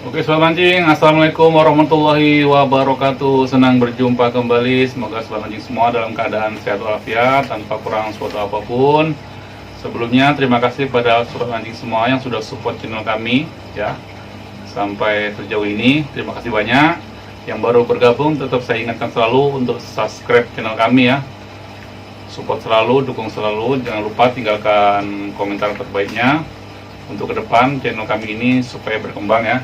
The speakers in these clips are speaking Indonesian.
Oke, sobat mancing, assalamualaikum warahmatullahi wabarakatuh. Senang berjumpa kembali. Semoga sobat mancing semua dalam keadaan sehat walafiat tanpa kurang suatu apapun. Sebelumnya terima kasih pada sobat mancing semua yang sudah support channel kami ya sampai sejauh ini. Terima kasih banyak. Yang baru bergabung tetap saya ingatkan selalu untuk subscribe channel kami ya. Support selalu, dukung selalu. Jangan lupa tinggalkan komentar terbaiknya untuk ke depan channel kami ini supaya berkembang ya,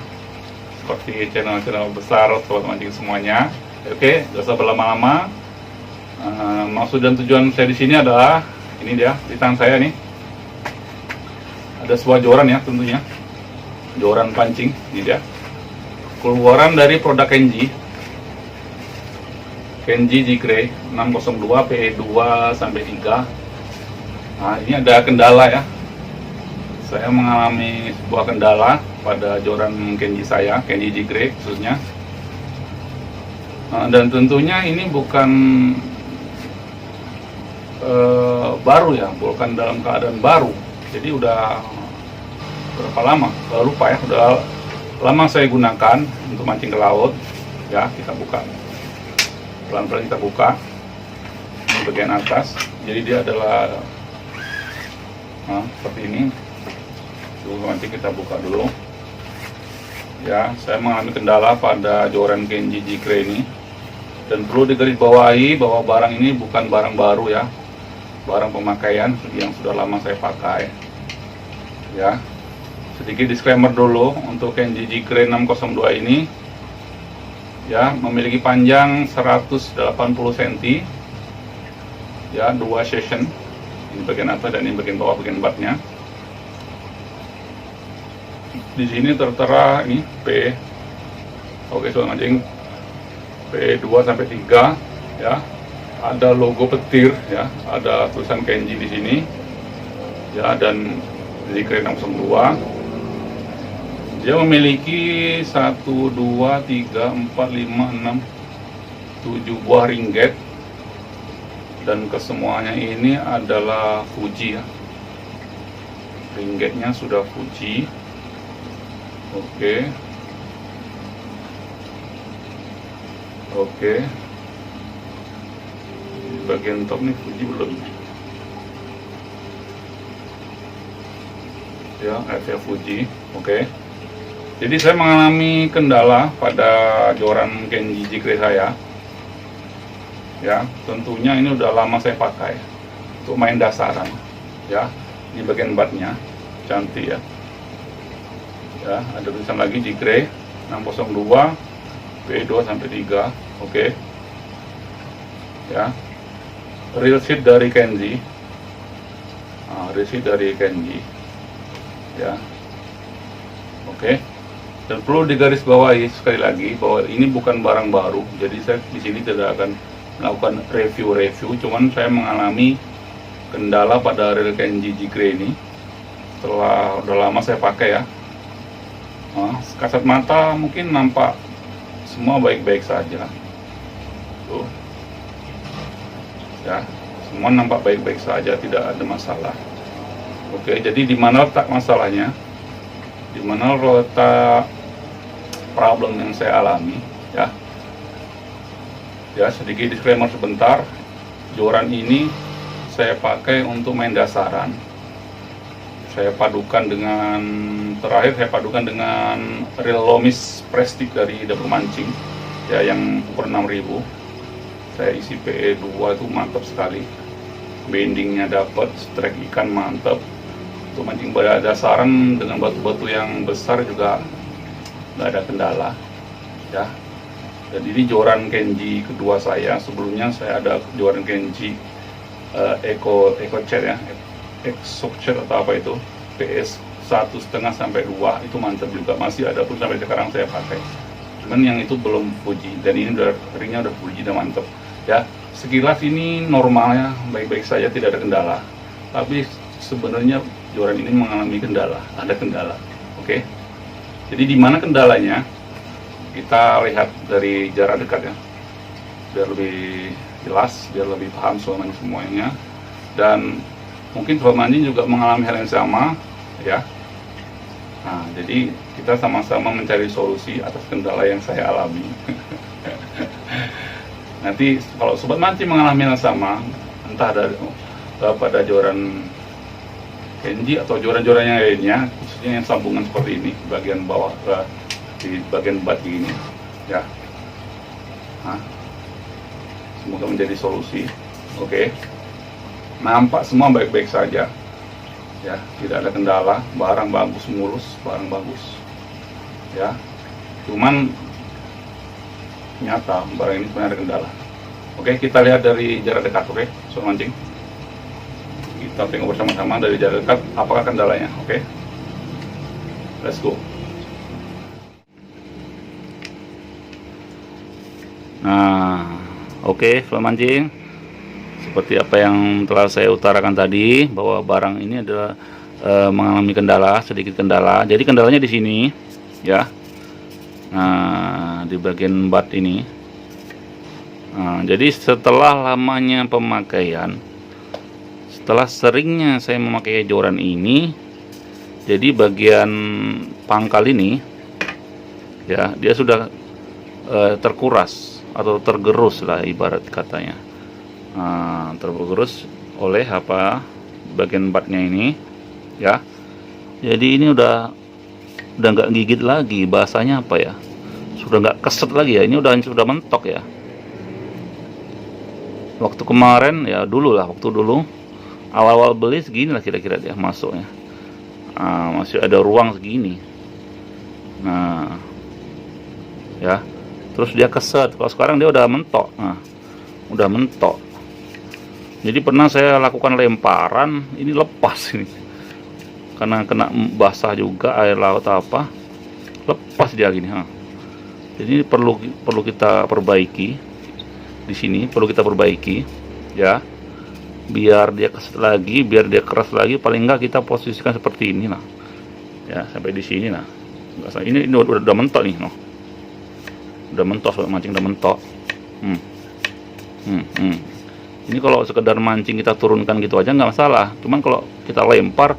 seperti channel-channel besar sobat mancing semuanya. Oke, gak usah berlama-lama. Maksud dan tujuan saya di sini adalah ini dia di tangan saya nih. Ada sebuah joran ya, tentunya joran pancing. Ini dia keluaran dari produk Kenji G-Gray 602 PE2 sampai 3. Nah, ini ada kendala ya. Saya mengalami sebuah kendala pada joran Kenji saya, Kenji G-Gray khususnya. Dan tentunya ini bukan baru ya, bukan dalam keadaan baru. Jadi udah berapa lama? Udah lupa ya, udah lama saya gunakan untuk mancing ke laut. Ya, kita buka. Pelan-pelan kita buka di bagian atas. Jadi dia adalah seperti ini. Nanti kita buka dulu ya. Saya mengalami kendala pada joran Kenji G-Gray ini, dan perlu digarisbawahi bahwa barang ini bukan barang baru ya, barang pemakaian yang sudah lama saya pakai ya. Sedikit disclaimer dulu untuk Kenji G-Gray 602 ini ya, memiliki panjang 180 cm ya, 2 session, ini bagian atas dan ini bagian bawah, bagian batnya. Di sini tertera ini P. Oke, sobat mancing, P2 sampai 3 ya. Ada logo petir ya, ada tulisan Kenji di sini ya, dan G-Gray 602. Dia memiliki 1 2 3 4 5 6 7 buah ringget, dan kesemuanya ini adalah Fuji ya. Ringgetnya sudah Fuji. Oke. Di bagian top nih Fuji belum ya, FF Fuji. Oke. Jadi saya mengalami kendala pada joran Kenji G-Gray saya ya. Tentunya ini udah lama saya pakai untuk main dasaran ya. Di bagian batnya cantik ya. Ya, ada tulisan lagi G-Gray 602 PE2 sampai 3. Oke. Ya. Reel sheet dari Kenji. Reel sheet dari Kenji. Ya. Oke. Dan perlu digarisbawahi sekali lagi bahwa ini bukan barang baru. Jadi saya di sini tidak akan melakukan review, cuman saya mengalami kendala pada reel Kenji G-Gray ini. Setelah udah lama saya pakai ya. Kasat mata mungkin nampak semua baik-baik saja. Tuh. Ya, semua nampak baik-baik saja, tidak ada masalah. Oke, jadi di mana letak masalahnya? Di mana letak problem yang saya alami ya? Ya, sedikit disclaimer sebentar. Joran ini saya pakai untuk main dasaran. Saya padukan dengan reel Lomis Prestige dari Dapur Mancing ya, yang ukuran 6000. Saya isi PE2 itu mantap sekali, bendingnya dapat, strike ikan mantap. Untuk mancing pada dasaran dengan batu-batu yang besar juga nggak ada kendala ya. Dan ini joran Kenji kedua saya. Sebelumnya saya ada joran Kenji Eco Chat ya, Exochat atau apa itu, PS 1,5 sampai 2, itu mantap juga, masih ada pun sampai sekarang saya pakai. Cuman yang itu belum Fuji, dan ini ringnya udah Fuji dan mantap ya. Sekilas ini normal ya, baik-baik saja, tidak ada kendala. Tapi sebenarnya joran ini mengalami kendala, ada kendala. Oke. Jadi di mana kendalanya? Kita lihat dari jarak dekat ya, biar lebih jelas, biar lebih paham semuanya. Dan mungkin sobat mancing juga mengalami hal yang sama ya. Nah, jadi kita sama-sama mencari solusi atas kendala yang saya alami. Nanti kalau sobat mancing mengalami yang sama, entah pada joran Kenji atau joran-joran yang lainnya, khususnya yang sambungan seperti ini, bagian bawah di bagian bat ini, ya. Nah, semoga menjadi solusi. Oke. Nampak semua baik-baik saja. Ya, tidak ada kendala, barang bagus, mulus, barang bagus. Ya. Cuman nyata barang ini sebenarnya ada kendala. Oke, kita lihat dari jarak dekat, oke, soal mancing. Kita tengok bersama-sama dari jarak dekat apakah kendalanya, oke. Let's go. Nah, oke, soal mancing. Seperti apa yang telah saya utarakan tadi, bahwa barang ini adalah mengalami kendala, sedikit kendala. Jadi kendalanya di sini, ya. Nah, di bagian bat ini. Nah, jadi setelah lamanya pemakaian, setelah seringnya saya memakai joran ini, jadi bagian pangkal ini, ya, dia sudah terkuras atau tergerus lah ibarat katanya. Nah, tergerus oleh apa bagian batnya ini, ya. Jadi ini udah nggak gigit lagi, bahasanya apa ya, sudah nggak keset lagi ya, ini sudah mentok ya. Waktu kemarin ya, waktu dulu awal-awal beli segini lah kira-kira dia masuknya. Nah, masih ada ruang segini. Nah, ya, terus dia keset. Kalau sekarang dia udah mentok. Nah, udah mentok. Jadi pernah saya lakukan lemparan, ini lepas ini. Karena kena basah juga air laut apa, lepas dia gini. Jadi perlu kita perbaiki di sini, perlu kita perbaiki, ya, biar dia keset lagi, biar dia keras lagi. Paling enggak kita posisikan seperti ini, nah, ya, sampai di sini, nah. Ini udah mentok nih, no. Udah mentok, sobat mancing, udah mentok. Ini kalau sekedar mancing kita turunkan gitu aja nggak masalah. Cuman kalau kita lempar,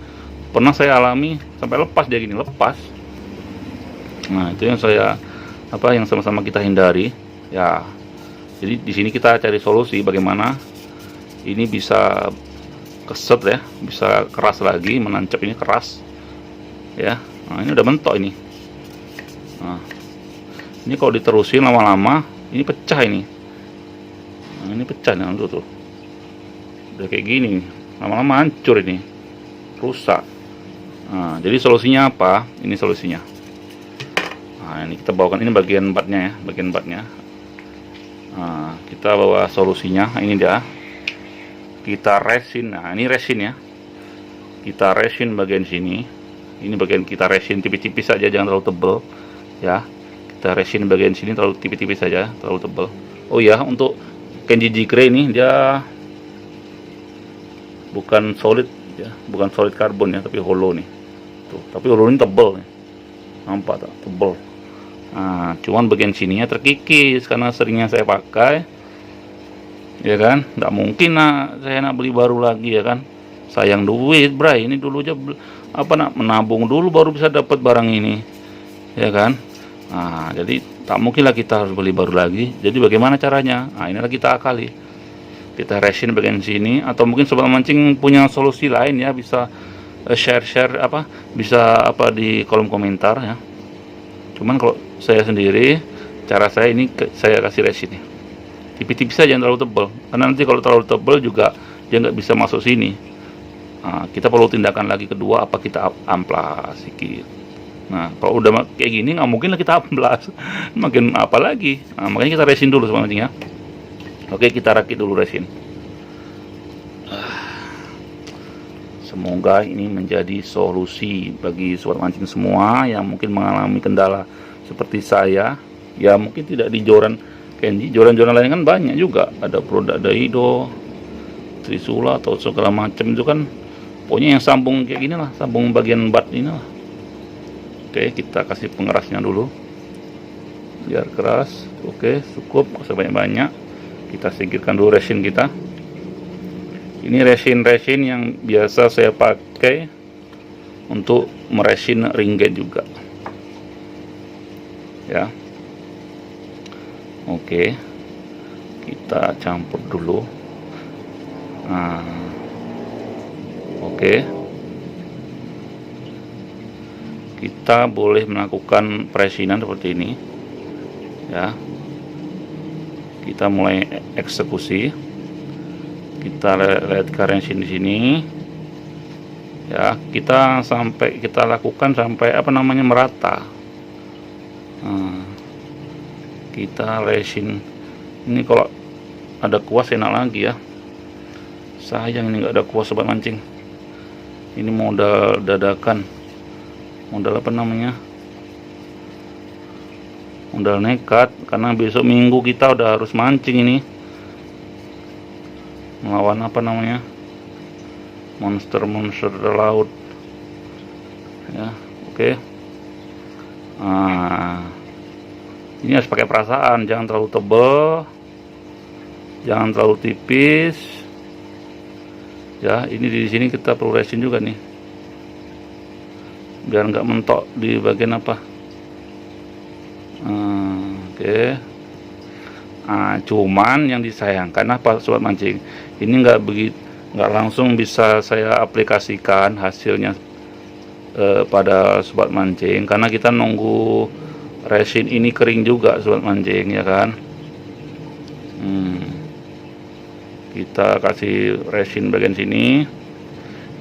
pernah saya alami sampai lepas dia gini, lepas. Nah, itu yang yang sama-sama kita hindari, ya. Jadi di sini kita cari solusi bagaimana ini bisa keset ya, bisa keras lagi, menancap ini keras, ya. Nah, ini udah mentok ini. Nah, ini kalau diterusin lama-lama, ini pecah ini. Nah, ini pecah nih tuh. Udah kayak gini, lama-lama hancur ini, rusak. Nah, jadi solusinya apa? Ini solusinya. Nah, ini kita bawakan, ini bagian batnya ya, bagian batnya. Nah, kita bawa solusinya. Ini dia. Kita resin. Nah, ini resin ya. Kita resin bagian sini. Ini bagian kita resin tipis-tipis saja, jangan terlalu tebal, ya. Kita resin bagian sini terlalu tipis-tipis saja, terlalu tebal. Oh ya, untuk Kenji Jikre ini dia bukan solid ya, bukan solid karbon ya, tapi hollow nih. Tuh, tapi hollow ini tebal nih. Nampak tak? Tebal. Nah, cuman bagian sininya terkikis karena seringnya saya pakai. Ya kan? Nggak mungkin saya nak beli baru lagi, ya kan? Sayang duit, bray. Ini dulu aja menabung dulu baru bisa dapat barang ini. Ya kan? Nah, jadi tak mungkin lah kita harus beli baru lagi. Jadi bagaimana caranya? Nah, inilah kita akali. Kita resin bagian sini, atau mungkin sobat mancing punya solusi lain ya, bisa share bisa di kolom komentar ya. Cuman kalau saya sendiri, cara saya ini saya kasih resin nih. Tipis-tipis saja, jangan terlalu tebal. Karena nanti kalau terlalu tebal juga dia nggak bisa masuk sini. Nah, kita perlu tindakan lagi kedua, apa kita amplas sedikit. Nah, kalau udah kayak gini nggak mungkin lah kita amplas. Makin apa lagi? Nah, makanya kita resin dulu sobat mancing ya. Oke, kita rakit dulu resin. Semoga ini menjadi solusi bagi sobat mancing semua yang mungkin mengalami kendala seperti saya. Ya mungkin tidak di joran Kenji, joran-joran lain kan banyak juga. Ada produk Daido, Trisula atau segala macam itu kan. Pokoknya yang sambung kayak gini lah, sambung bagian bat ini lah. Oke, kita kasih pengerasnya dulu. Biar keras. Oke, cukup, sebanyak-banyak. Kita singkirkan dulu resin kita. Ini resin-resin yang biasa saya pakai untuk meresin ring gate juga ya. Oke, kita campur dulu. Nah, oke, kita boleh melakukan presinan seperti ini ya. Kita mulai eksekusi. Kita lihat resin di sini ya. Kita lakukan sampai merata. Nah, kita resin ini. Kalau ada kuas enak lagi ya. Sayang ini nggak ada kuas sobat mancing. Ini modal dadakan, modal modal nekat, karena besok Minggu kita udah harus mancing ini, melawan monster laut ya. Oke. Nah, ini harus pakai perasaan, jangan terlalu tebal, jangan terlalu tipis ya. Ini di sini kita perlu resin juga nih, biar nggak mentok di bagian oke. Cuman yang disayangkan sobat mancing, ini nggak langsung bisa saya aplikasikan hasilnya pada sobat mancing, karena kita nunggu resin ini kering juga sobat mancing ya kan. Kita kasih resin bagian sini.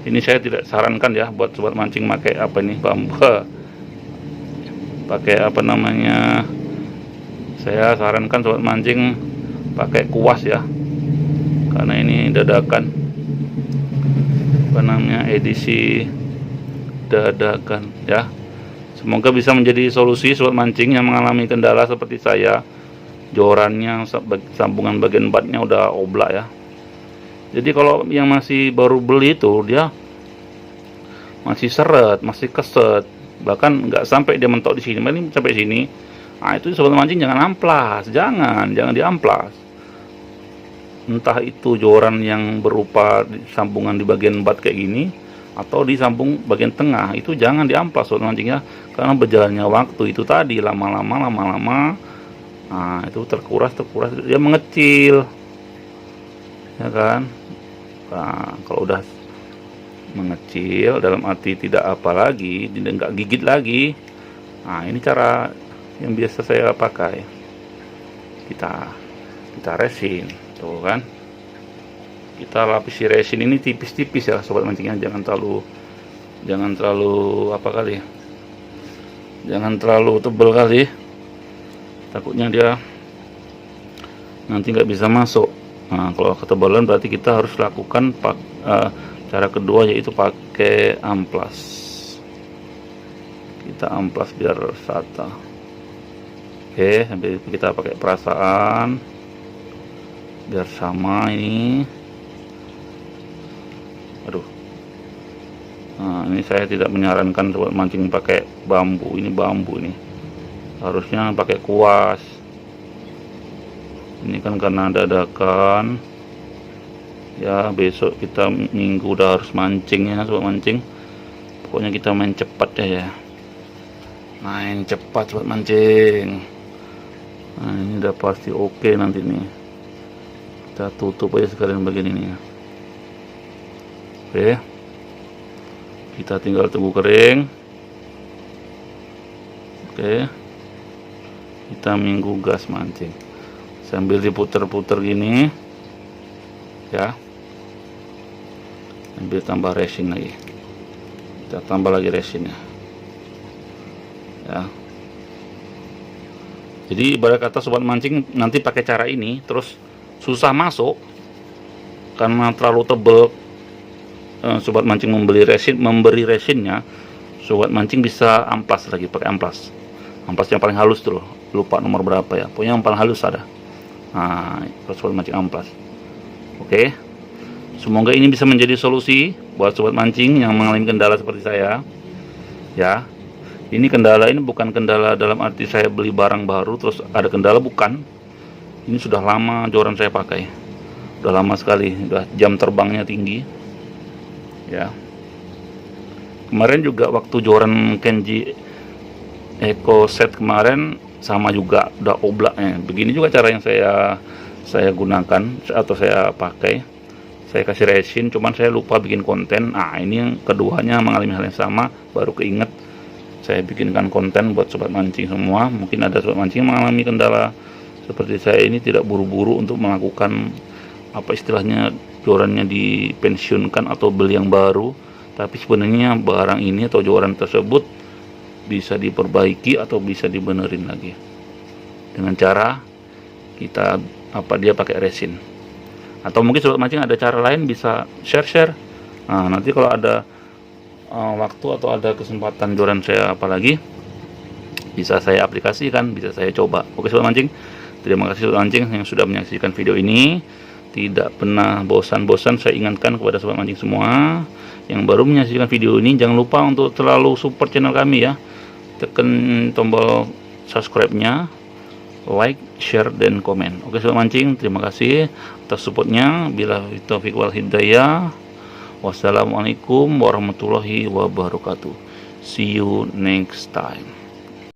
Ini saya tidak sarankan ya buat sobat mancing pakai bambu, pakai saya sarankan sobat mancing pakai kuas ya, karena ini dadakan, edisi dadakan ya. Semoga bisa menjadi solusi sobat mancing yang mengalami kendala seperti saya. Jorannya, sambungan bagian batnya udah oblak ya. Jadi kalau yang masih baru beli itu dia masih seret, masih keset, bahkan nggak sampai dia mentok di sini, paling sampai sini. Nah, itu sobat mancing jangan amplas, jangan diamplas. Entah itu joran yang berupa sambungan di bagian bat kayak gini, atau di sambung bagian tengah, itu jangan diamplas sobat mancing ya, karena berjalannya waktu itu tadi lama-lama, nah itu terkuras dia mengecil ya kan. Nah, kalau udah mengecil dalam arti tidak apa lagi, nggak gigit lagi. Nah, ini cara yang biasa saya pakai. Kita resin tuh kan. Kita lapisi resin ini tipis-tipis ya sobat mancingnya, jangan terlalu jangan terlalu tebal kali, takutnya dia nanti nggak bisa masuk. Nah, kalau ketebalan berarti kita harus lakukan cara kedua, yaitu pakai amplas. Kita amplas biar rata. Oke, sambil kita pakai perasaan biar sama ini. Aduh. Nah, ini saya tidak menyarankan sobat mancing pakai bambu. Ini bambu ini. Harusnya pakai kuas. Ini kan karena dadakan ya, besok kita Minggu udah harus mancing ya sobat mancing. Pokoknya kita main cepat ya, main cepat sobat mancing. Nah, ini udah pasti oke nanti nih. Kita tutup aja sekalian bagian ini ya. Oke, kita tinggal tunggu kering. Oke, kita Minggu gas mancing sambil diputer-puter gini ya, sambil tambah resin lagi. Kita tambah lagi resinnya ya. Jadi ibarat kata sobat mancing nanti pakai cara ini terus susah masuk karena terlalu tebal. Sobat mancing memberi resinnya, sobat mancing bisa amplas lagi, pakai amplas yang paling halus tuh, lupa nomor berapa ya, pokoknya yang paling halus ada. Nah, sobat mancing amplas. Oke, semoga ini bisa menjadi solusi buat sobat mancing yang mengalami kendala seperti saya ya. Ini kendala ini bukan kendala dalam arti saya beli barang baru terus ada kendala, bukan. Ini sudah lama joran saya pakai, udah lama sekali, udah jam terbangnya tinggi ya. Kemarin juga waktu joran Kenji Eco Set kemarin sama juga, udah oblaknya. Begini juga cara yang saya gunakan atau saya pakai. Saya kasih resin, cuman saya lupa bikin konten. Nah, ini yang keduanya mengalami hal yang sama, baru keinget saya bikinkan konten buat sobat mancing semua. Mungkin ada sobat mancing yang mengalami kendala seperti saya ini, tidak buru-buru untuk melakukan apa istilahnya jorannya dipensiunkan atau beli yang baru, tapi sebenarnya barang ini atau joran tersebut bisa diperbaiki atau bisa dibenerin lagi dengan cara kita dia pakai resin. Atau mungkin sobat mancing ada cara lain, bisa share. Nah, nanti kalau ada waktu atau ada kesempatan joran saya apalagi, bisa saya aplikasikan, bisa saya coba. Oke sobat mancing, terima kasih sobat mancing yang sudah menyaksikan video ini. Tidak pernah bosan-bosan saya ingatkan kepada sobat mancing semua yang baru menyaksikan video ini, jangan lupa untuk selalu support channel kami ya. Tekan tombol subscribe-nya, like, share, dan komen. Oke sobat mancing, terima kasih atas supportnya. Bila taufiq wal hidayah. Wassalamualaikum warahmatullahi wabarakatuh. See you next time.